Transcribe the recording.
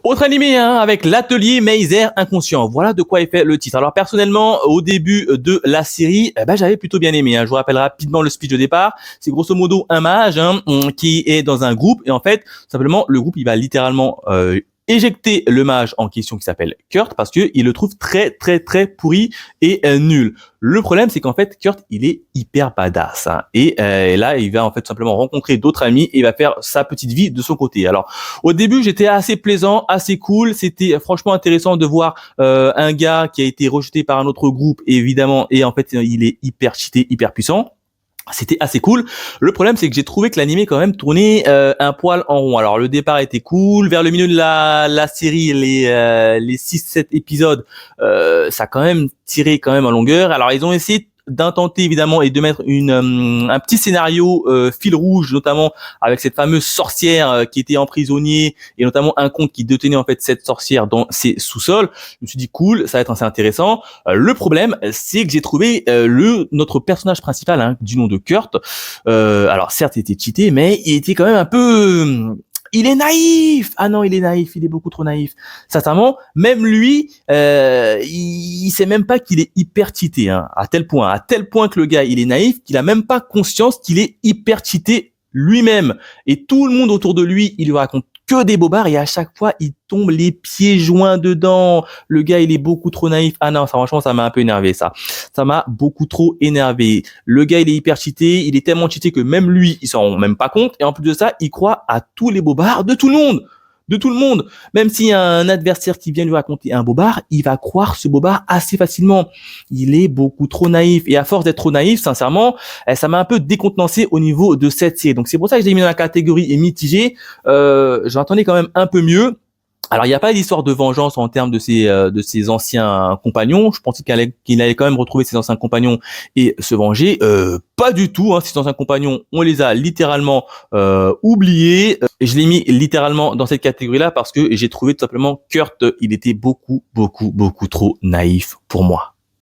Autre animé avec l'atelier Meiser inconscient. Voilà de quoi est fait le titre. Alors personnellement, au début de la série, j'avais plutôt bien aimé. Je vous rappelle rapidement le speech de départ. C'est grosso modo un mage qui est dans un groupe et en fait, simplement le groupe il va littéralement éjecter le mage en question qui s'appelle Kurt parce que il le trouve très très très pourri et nul. Le problème c'est qu'en fait Kurt il est hyper badass et là il va en fait simplement rencontrer d'autres amis et il va faire sa petite vie de son côté. Alors au début j'étais assez plaisant, assez cool, c'était franchement intéressant de voir un gars qui a été rejeté par un autre groupe évidemment et en fait il est hyper cheaté, hyper puissant. C'était assez cool. Le problème, c'est que j'ai trouvé que l'animé quand même tournait un poil en rond. Alors le départ était cool. Vers le milieu de la série, les 6-7 épisodes, ça a quand même tiré quand même en longueur. Alors ils ont essayé d'intenter évidemment et de mettre un petit scénario fil rouge, notamment avec cette fameuse sorcière qui était emprisonnée et notamment un conte qui détenait en fait cette sorcière dans ses sous-sols. Je me suis dit cool, ça va être assez intéressant. Le problème, c'est que j'ai trouvé notre personnage principal du nom de Kurt. Alors certes, il était cheaté, mais il était quand même un peu il est naïf. Ah non, il est naïf. Il est beaucoup trop naïf. Sincèrement, même lui, il sait même pas qu'il est hyper cheaté. À tel point que le gars, il est naïf, qu'il a même pas conscience qu'il est hyper cheaté lui-même. Et tout le monde autour de lui, il lui raconte que des bobards et à chaque fois, il tombe les pieds joints dedans. Le gars, il est beaucoup trop naïf. Ah non, ça, franchement, ça m'a un peu énervé, ça. Ça m'a beaucoup trop énervé. Le gars, il est hyper cheaté. Il est tellement cheaté que même lui, il s'en rend même pas compte. Et en plus de ça, il croit à tous les bobards de tout le monde. De tout le monde. Même s'il y a un adversaire qui vient lui raconter un bobard, il va croire ce bobard assez facilement. Il est beaucoup trop naïf. Et à force d'être trop naïf, sincèrement, ça m'a un peu décontenancé au niveau de cette série. Donc c'est pour ça que j'ai mis dans la catégorie mitigée. J'entendais quand même un peu mieux. Alors il n'y a pas d'histoire de vengeance en termes de ses anciens compagnons. Je pensais qu'il allait quand même retrouver ses anciens compagnons et se venger. Pas du tout. Ces anciens compagnons, on les a littéralement oubliés. Je l'ai mis littéralement dans cette catégorie-là parce que j'ai trouvé tout simplement Kurt, il était beaucoup trop naïf pour moi.